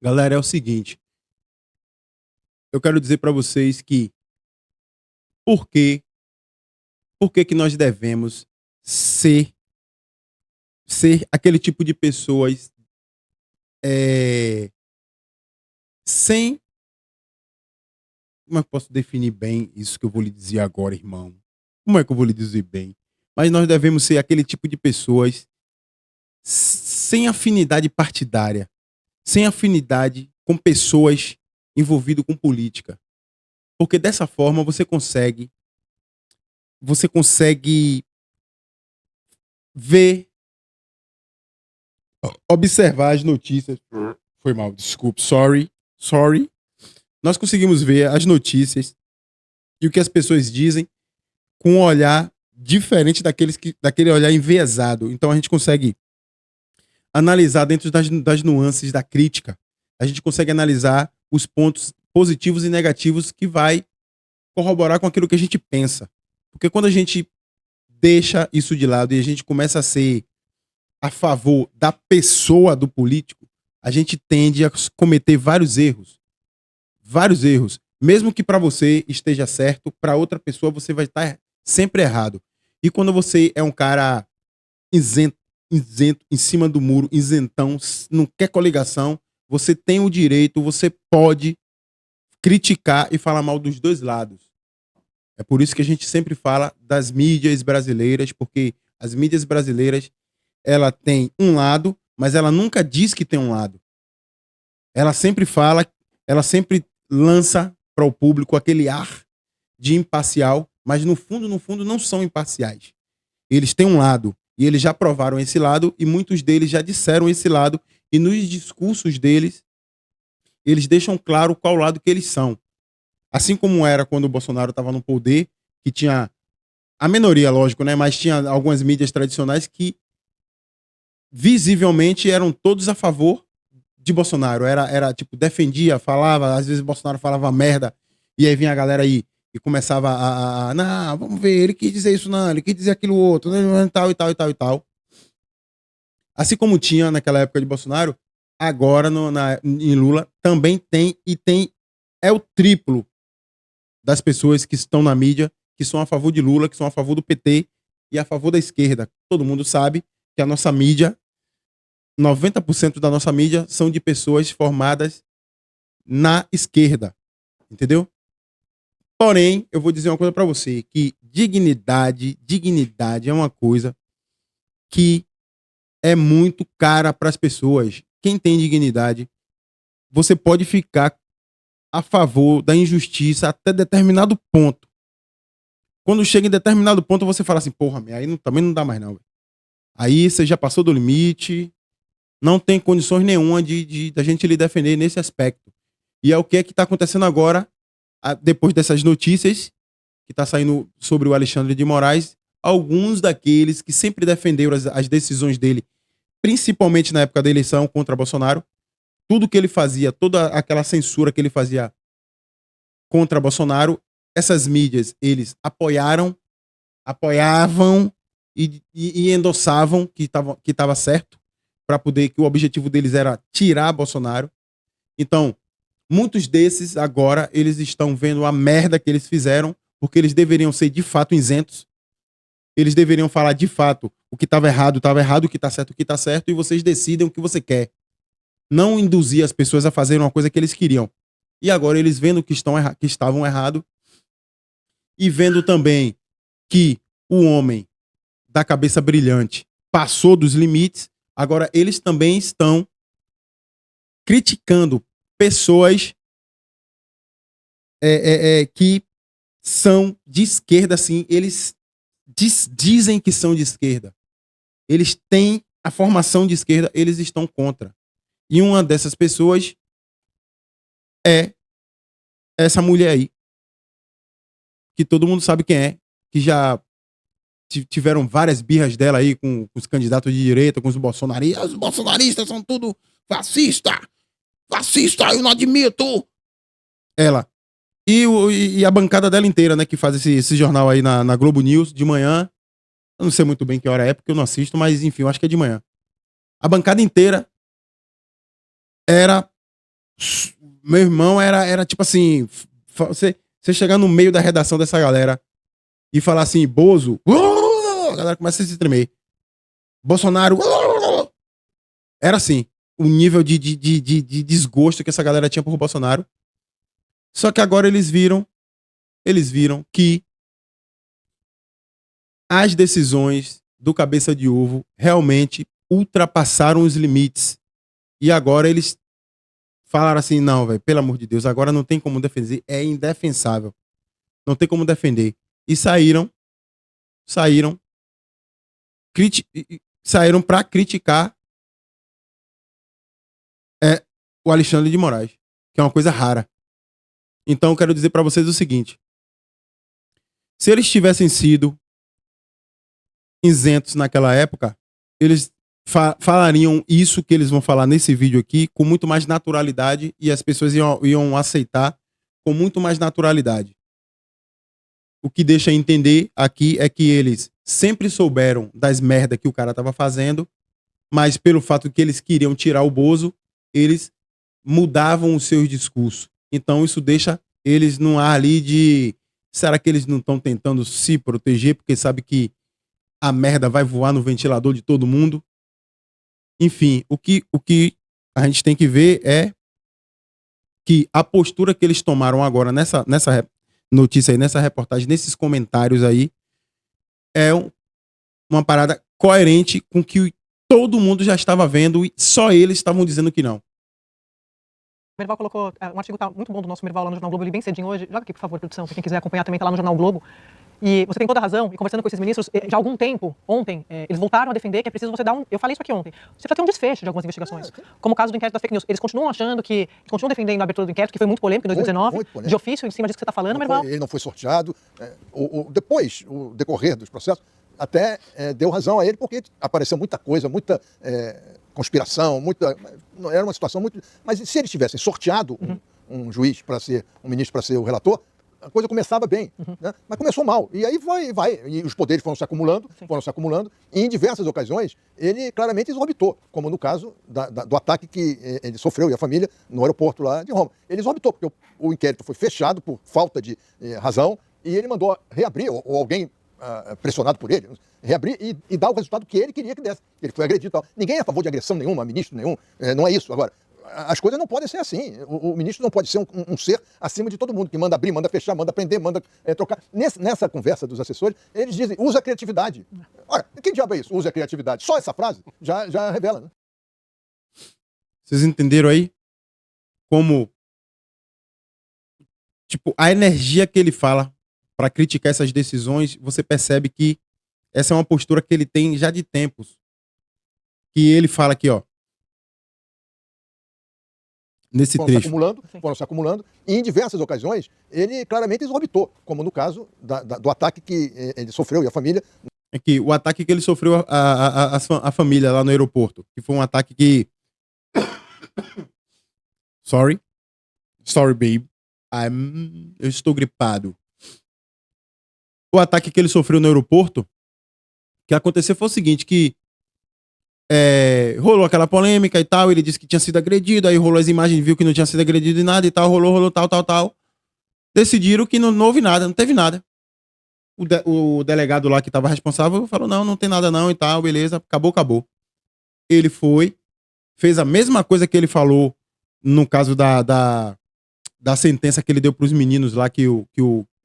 Galera, é o seguinte, eu quero dizer para vocês que por que, por que que nós devemos ser, ser aquele tipo de pessoas eh, sem, como é que eu posso definir bem isso que eu vou lhe dizer agora, irmão? Como é que eu vou lhe dizer bem? Mas nós devemos ser aquele tipo de pessoas sem afinidade partidária, sem afinidade com pessoas envolvidas com política. Porque dessa forma você consegue ver, observar as notícias. Foi mal, desculpe, sorry. Nós conseguimos ver as notícias e o que as pessoas dizem com um olhar diferente daquele olhar enviesado. Então a gente consegue analisar dentro das nuances da crítica. A gente consegue analisar os pontos positivos e negativos que vai corroborar com aquilo que a gente pensa. Porque quando a gente deixa isso de lado e a gente começa a ser a favor da pessoa do político, a gente tende a cometer vários erros. Vários erros. Mesmo que para você esteja certo, para outra pessoa você vai estar sempre errado. E quando você é um cara isento, em cima do muro, isentão, não quer coligação, você tem o direito, você pode criticar e falar mal dos dois lados. É por isso que a gente sempre fala das mídias brasileiras, porque as mídias brasileiras, ela tem um lado, mas ela nunca diz que tem um lado. Ela sempre fala, ela sempre lança para o público aquele ar de imparcial, mas no fundo, não são imparciais. Eles têm um lado, e eles já provaram esse lado, e muitos deles já disseram esse lado, e nos discursos deles, eles deixam claro qual lado que eles são. Assim como era quando o Bolsonaro estava no poder, que tinha a minoria, lógico, né? Mas tinha algumas mídias tradicionais que visivelmente eram todos a favor de Bolsonaro. Era tipo, defendia, falava, às vezes Bolsonaro falava merda, e aí vinha a galera aí e começava não, vamos ver, ele quis dizer isso não, ele quis dizer aquilo outro, né, tal e tal e tal e tal. Assim como tinha naquela época de Bolsonaro, agora em Lula também tem, e tem, é o triplo das pessoas que estão na mídia, que são a favor de Lula, que são a favor do PT e a favor da esquerda. Todo mundo sabe que a nossa mídia, 90% da nossa mídia são de pessoas formadas na esquerda, entendeu? Porém, eu vou dizer uma coisa para você, que dignidade é uma coisa que é muito cara para as pessoas. Quem tem dignidade, você pode ficar a favor da injustiça até determinado ponto. Quando chega em determinado ponto, você fala assim, porra, aí também não dá mais não. Aí você já passou do limite, não tem condições nenhuma da gente lhe defender nesse aspecto. E é o que está acontecendo agora, depois dessas notícias que está saindo sobre o Alexandre de Moraes, alguns daqueles que sempre defenderam as decisões dele, principalmente na época da eleição contra Bolsonaro, tudo que ele fazia, toda aquela censura que ele fazia contra Bolsonaro, essas mídias, eles apoiavam e endossavam que estava certo, para poder, que o objetivo deles era tirar Bolsonaro. Então, muitos desses agora, eles estão vendo a merda que eles fizeram, porque eles deveriam ser de fato isentos, eles deveriam falar de fato o que estava errado, o que está certo, e vocês decidem o que você quer. Não induzir as pessoas a fazerem uma coisa que eles queriam. E agora eles vendo que estavam errados, e vendo também que o homem da cabeça brilhante passou dos limites, agora eles também estão criticando pessoas que são de esquerda, assim, eles dizem que são de esquerda. Eles têm a formação de esquerda, eles estão contra. E uma dessas pessoas é essa mulher aí, que todo mundo sabe quem é, que já tiveram várias birras dela aí com os candidatos de direita, com os bolsonaristas. Os bolsonaristas são tudo fascista, eu não admito. Ela. E a bancada dela inteira, né, que faz esse jornal aí na Globo News de manhã. Eu não sei muito bem que hora é, porque eu não assisto, mas enfim, eu acho que é de manhã. A bancada inteira era Meu irmão era tipo assim, você chegar no meio da redação dessa galera e falar assim, Bozo, a galera começa a se tremer. Bolsonaro, era assim, o nível de desgosto que essa galera tinha por Bolsonaro. Só que agora eles viram que as decisões do cabeça de ovo realmente ultrapassaram os limites. E agora eles falaram assim, não, velho, pelo amor de Deus, agora não tem como defender, é indefensável. Não tem como defender. E saíram para criticar o Alexandre de Moraes, que é uma coisa rara. Então eu quero dizer para vocês o seguinte: se eles tivessem sido isentos naquela época, eles falariam isso que eles vão falar nesse vídeo aqui com muito mais naturalidade e as pessoas iam aceitar com muito mais naturalidade. O que deixa entender aqui é que eles sempre souberam das merdas que o cara tava fazendo, mas pelo fato que eles queriam tirar o Bozo, eles mudavam os seus discursos. Então isso deixa eles num ar ali de... Será que eles não estão tentando se proteger porque sabe que a merda vai voar no ventilador de todo mundo? Enfim, o que a gente tem que ver é que a postura que eles tomaram agora nessa notícia aí, nessa reportagem, nesses comentários aí, é uma parada coerente com o que todo mundo já estava vendo e só eles estavam dizendo que não. O Merval colocou um artigo muito bom do nosso Merval lá no Jornal Globo, ele bem cedinho hoje. Joga aqui, por favor, produção, pra quem quiser acompanhar também, tá lá no Jornal Globo. E você tem toda a razão, e conversando com esses ministros, já há algum tempo, ontem, eles voltaram a defender que é preciso você dar eu falei isso aqui ontem, você precisa ter um desfecho de algumas investigações. Como o caso do inquérito das fake news. Eles continuam achando que, eles continuam defendendo a abertura do inquérito, que foi muito polêmico em 2019, muito polêmico. De ofício, em cima disso que você está falando, Merval. Ele não foi sorteado. Depois, o decorrer dos processos, até deu razão a ele, porque apareceu muita coisa, muita conspiração, era uma situação muito... Mas se eles tivessem sorteado um juiz para ser, um ministro para ser o relator, a coisa começava bem, né? Mas começou mal. E aí e os poderes foram se acumulando, e em diversas ocasiões ele claramente exorbitou, como no caso do ataque que ele sofreu e a família no aeroporto lá de Roma. Ele exorbitou, porque o inquérito foi fechado por falta de razão, e ele mandou reabrir, ou alguém pressionado por ele, reabrir e dar o resultado que ele queria que desse. Ele foi agredido e tal. Ninguém é a favor de agressão nenhuma, ministro nenhum, não é isso. Agora, as coisas não podem ser assim. O ministro não pode ser um ser acima de todo mundo, que manda abrir, manda fechar, manda prender, manda trocar. Nessa conversa dos assessores, eles dizem, usa a criatividade. Ora, que diabo é isso? Usa a criatividade. Só essa frase já revela, né? Vocês entenderam aí? Como, tipo, a energia que ele fala para criticar essas decisões, você percebe que essa é uma postura que ele tem já de tempos. Que ele fala aqui, ó. Nesse trecho. Foram se acumulando, e em diversas ocasiões ele claramente exorbitou, como no caso do ataque que ele sofreu e a família. É que o ataque que ele sofreu a família lá no aeroporto, que foi um ataque que... Sorry, babe. Eu estou gripado. O ataque que ele sofreu no aeroporto, que aconteceu foi o seguinte, que rolou aquela polêmica e tal, ele disse que tinha sido agredido, aí rolou as imagens, viu que não tinha sido agredido em nada e tal, rolou tal. Decidiram que não houve nada, não teve nada. O delegado lá que estava responsável falou, não tem nada não e tal, beleza, acabou. Ele fez a mesma coisa que ele falou no caso da sentença que ele deu para os meninos lá,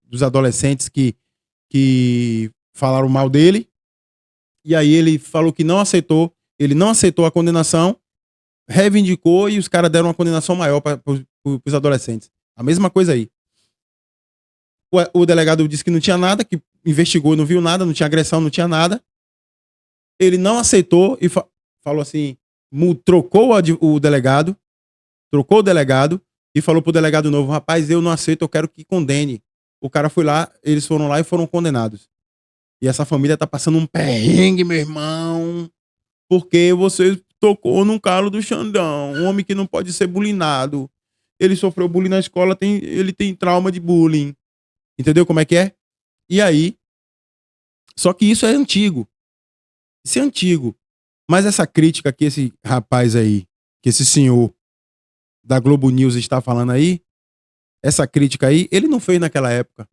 dos adolescentes que falaram mal dele, e aí ele falou que não aceitou, ele não aceitou a condenação, reivindicou e os caras deram uma condenação maior para os adolescentes. A mesma coisa aí. O delegado disse que não tinha nada, que investigou, não viu nada, não tinha agressão, não tinha nada. Ele não aceitou e falou assim, trocou o delegado e falou pro delegado novo, rapaz, eu não aceito, eu quero que condene. O cara foi lá, eles foram lá e foram condenados. E essa família tá passando um perrengue, meu irmão, porque você tocou num calo do Xandão, um homem que não pode ser bulinado. Ele sofreu bullying na escola, ele tem trauma de bullying. Entendeu como é que é? E aí, só que isso é antigo. Isso é antigo. Mas essa crítica que esse rapaz aí, que esse senhor da Globo News está falando aí, essa crítica aí, ele não fez naquela época.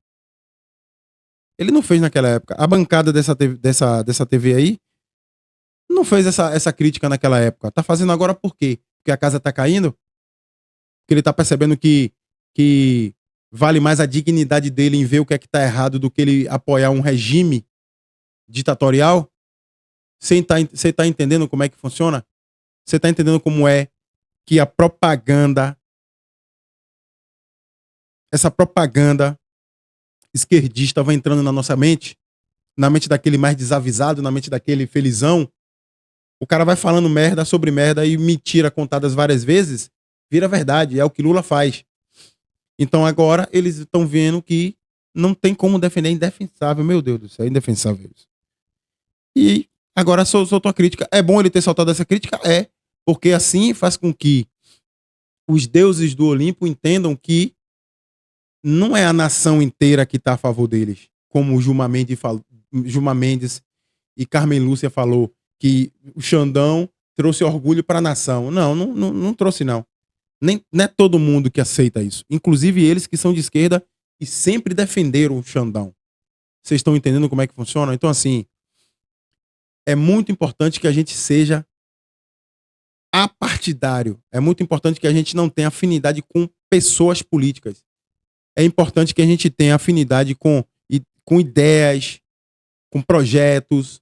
Ele não fez naquela época. A bancada dessa TV aí não fez essa crítica naquela época. Tá fazendo agora por quê? Porque a casa tá caindo? Porque ele tá percebendo que vale mais a dignidade dele em ver o que é que tá errado do que ele apoiar um regime ditatorial? Você tá entendendo como é que funciona? Você tá entendendo como é que a propaganda, essa propaganda esquerdista vai entrando na nossa mente, na mente daquele mais desavisado, na mente daquele felizão? O cara vai falando merda sobre merda e mentira contadas várias vezes, vira verdade, é o que Lula faz. Então agora eles estão vendo que não tem como defender, é indefensável, meu Deus do céu, é indefensável isso. E agora soltou a crítica. É bom ele ter soltado essa crítica? É, porque assim faz com que os deuses do Olimpo entendam que não é a nação inteira que está a favor deles, como Gilmar Mendes e Carmen Lúcia falou, que o Xandão trouxe orgulho para a nação. Não trouxe, não. Não é todo mundo que aceita isso. Inclusive eles que são de esquerda e sempre defenderam o Xandão. Vocês estão entendendo como é que funciona? Então, assim, é muito importante que a gente seja apartidário. É muito importante que a gente não tenha afinidade com pessoas políticas. É importante que a gente tenha afinidade com ideias, com projetos.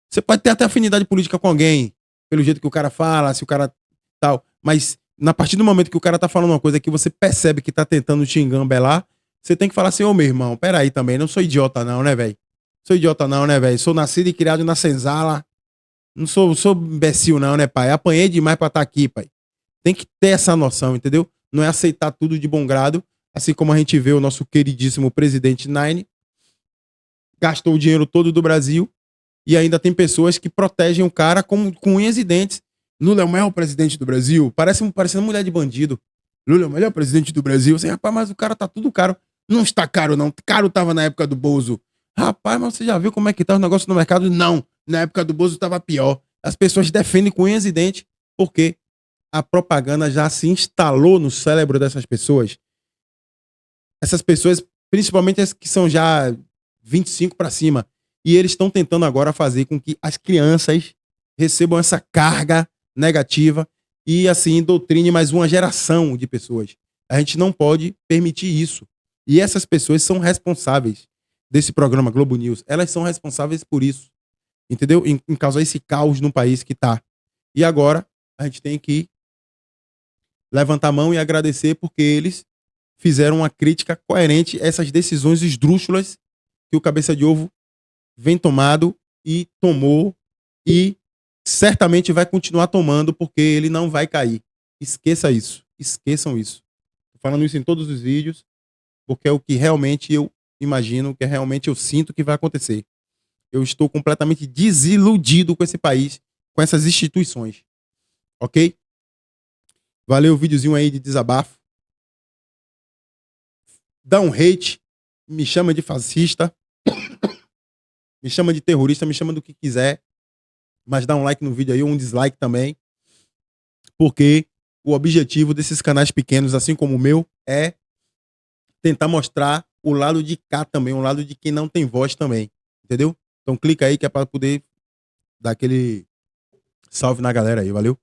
Você pode ter até afinidade política com alguém, pelo jeito que o cara fala, se o cara tal, mas a partir do momento que o cara tá falando uma coisa que você percebe que tá tentando te engambelar, você tem que falar assim, ô meu irmão, peraí também, não sou idiota não, né, velho? Sou idiota não, né, velho? Sou nascido e criado na senzala. Não sou imbecil não, né, pai? Apanhei demais pra estar aqui, pai. Tem que ter essa noção, entendeu? Não é aceitar tudo de bom grado, assim como a gente vê o nosso queridíssimo presidente Nine, gastou o dinheiro todo do Brasil e ainda tem pessoas que protegem o cara com unhas e dentes. Lula é o maior presidente do Brasil. Parecendo mulher de bandido. Lula é o melhor presidente do Brasil. Assim, rapaz, mas o cara tá tudo caro. Não está caro, não. Caro tava na época do Bozo. Rapaz, mas você já viu como é que tá o negócio no mercado? Não. Na época do Bozo tava pior. As pessoas defendem com unhas e dentes porque a propaganda já se instalou no cérebro dessas pessoas. Essas pessoas, principalmente as que são já 25 para cima, e eles estão tentando agora fazer com que as crianças recebam essa carga negativa e assim doutrine mais uma geração de pessoas. A gente não pode permitir isso. E essas pessoas são responsáveis desse programa Globo News. Elas são responsáveis por isso. Entendeu? Em causar esse caos no país que tá. E agora a gente tem que levantar a mão e agradecer porque eles fizeram uma crítica coerente a essas decisões esdrúxulas que o Cabeça de Ovo vem tomado e tomou e certamente vai continuar tomando porque ele não vai cair. Esqueça isso. Esqueçam isso. Tô falando isso em todos os vídeos porque é o que realmente eu imagino, que realmente eu sinto que vai acontecer. Eu estou completamente desiludido com esse país, com essas instituições. Ok? Valeu o videozinho aí de desabafo. Dá um hate, me chama de fascista, me chama de terrorista, me chama do que quiser, mas dá um like no vídeo aí, ou um dislike também, porque o objetivo desses canais pequenos, assim como o meu, é tentar mostrar o lado de cá também, o lado de quem não tem voz também, entendeu? Então clica aí que é para poder dar aquele salve na galera aí, valeu?